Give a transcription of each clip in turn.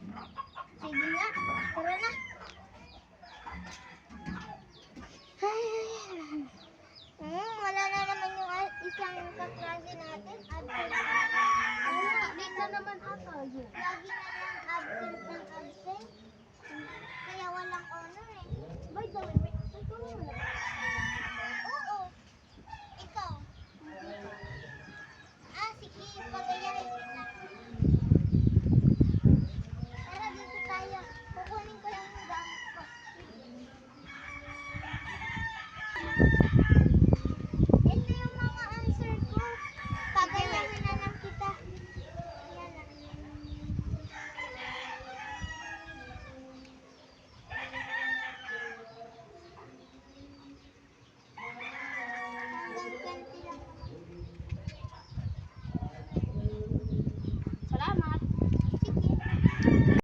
Sige nga, tara na. Wala na naman yung isang kaklase natin. Absent. Late na naman ata yun. Lagi na lang absent ng absent. Kaya walang honor eh. By the way, may tulong mo na ba? Oo. Ikaw. Sige, pagayahin kita. Tara, dito tayo. Kukunin ko lang yung gamit ko. Ito yung mga answer ko. Pagayahin na lang kita. Yan lang. Hanggang 20 lang naman. Salamat. Sige.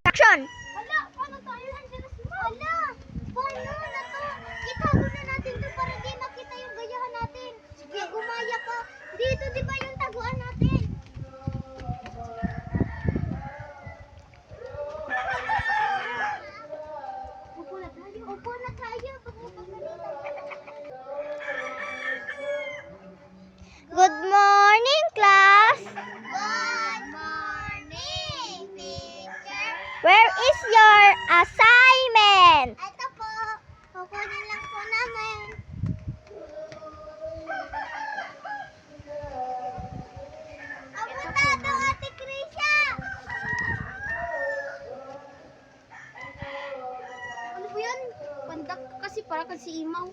Action! Hala, paano tayo? Nandiyan na si Ma'am. Hala, paano na to? Itago na natin to para di makita yung gayahan natin. Sige, gumaya ka. Dito, di ba yung taguan natin? Upo na tayo. Upo na tayo. Good morning, class! Good morning, teacher. Where is your assignment? Ito po. Kukunin lang po namin. Abutado, Ate Krisha! Ano po yan? Pandak kasi para kasi imaw.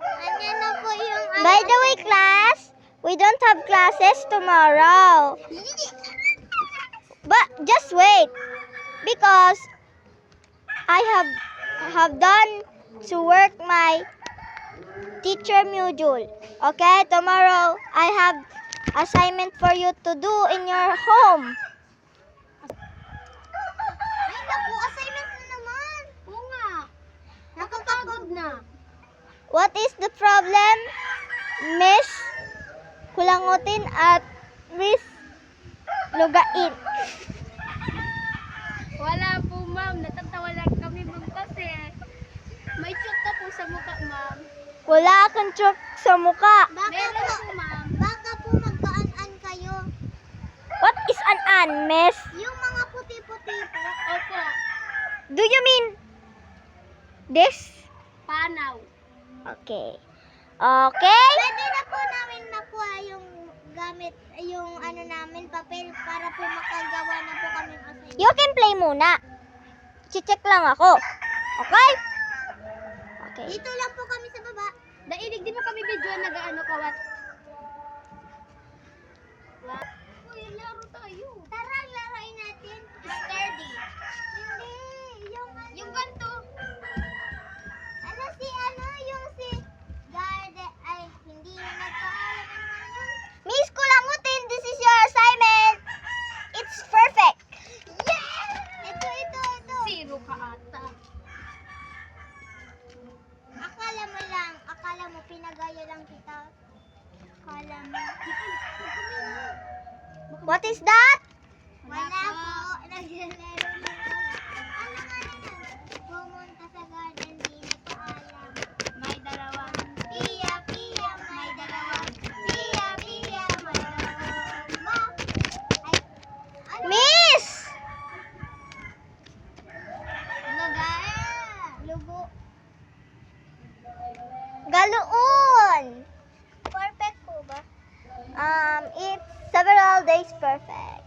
Ano na po yung By the way, class, we don't have classes tomorrow. But just wait, because I have done to work my teacher module. Okay, tomorrow I have assignment for you to do in your home. Ay, naku, assignment na naman. Oo nga. Nakapagod na. What is the problem, Miss Kulangutin at Miss Lugain? Wala po, ma'am. Natatawa lang kami, ma'am, kasi may chok ka po sa mukha, ma'am. Wala kang chok sa muka. Meron po, ma'am. Baka po magkaan-an kayo. What is an, Miss? Yung mga puti-puti po. Opo. Do you mean this? Panaw. Okay. Okay? Pwede na po namin makuha yung gamit, yung ano namin, papel, para po makagawa na po kami ng assignment. You can play muna. Check lang ako. Okay? Okay. Dito lang po kami sa baba. Dailig din mo kami video nag-ano kawat. Uy, laro tayo. Tara, laruin natin. Sturdy. Hindi, yung ano. Yung ganito. Yung si Garden, ay, hindi na nagpaalam naman yun. Miss Kulangutin, this is your assignment. It's perfect. Yes! Ito. Zero ka ata. Akala mo pinagaya lang kita. Akala mo. What is that? Wala po. Naglalaro na ako. Ano nga na yan? Pumunta sa garden, di nagpaalam. May dalawang. Pia, may dalawang. Pia, may dalawang. Ma! Ay, ano? Miss! Luga! Lugo. Galoon. Perfect po ba? It's several days perfect.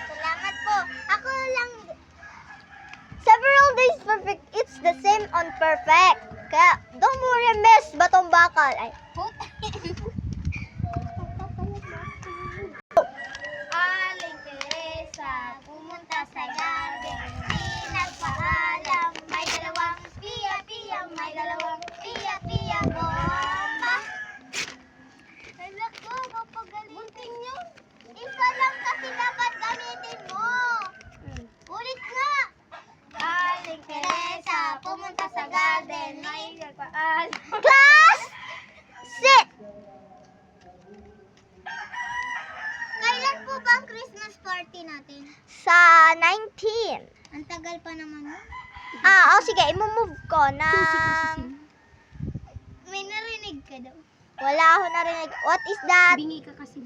Salamat po. Ako lang. Several days perfect. It's the same on perfect. Kaya, don't worry, Miss Batong Bakal. Ay, Aling Teresa, pumunta sa garden, di nagpaalam. May dalawang Pia, may dalawang Pia, bomba. Alam ko, mapagaling. Bunting yun. Isa lang kasi dapat gamitin mo. Ulit nga. Aling Teresa, pumunta sa garden, may nagpaalam. class, sit. pa ang Christmas party natin? Sa 19. Ang tagal pa naman. No? Sige, imumove ko na... May narinig ka daw. Wala ako narinig. What is that? Bingi ka kasi.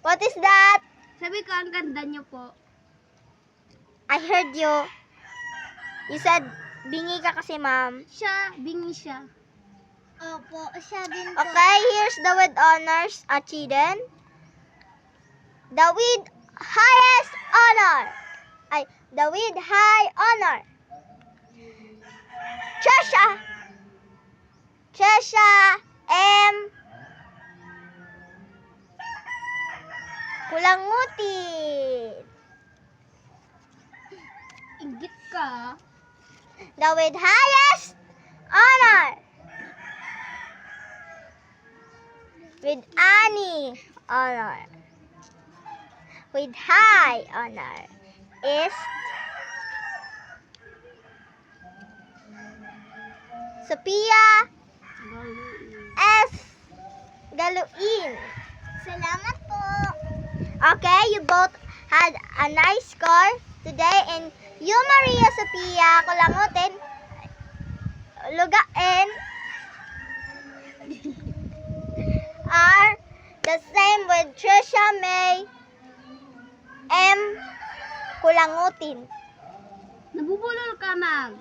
What is that? Sabi ko, ang ganda niyo po. I heard you. You said, bingi ka kasi, ma'am. Siya, bingi siya. Opo, siya din po. Okay, here's the with honors, Achiden. The with highest honor. The with high honor. Tresha M. Kulangutin. Inggit ka. The with highest honor. With Annie honor. With high honor is Sophia S. Galuin. Salamat po. Okay, you both had a nice score today, and you, Maria Sophia Kulangutin, Lugain, are the same with Trisha May M. Kulangutin. Nabubulol ka, Mag.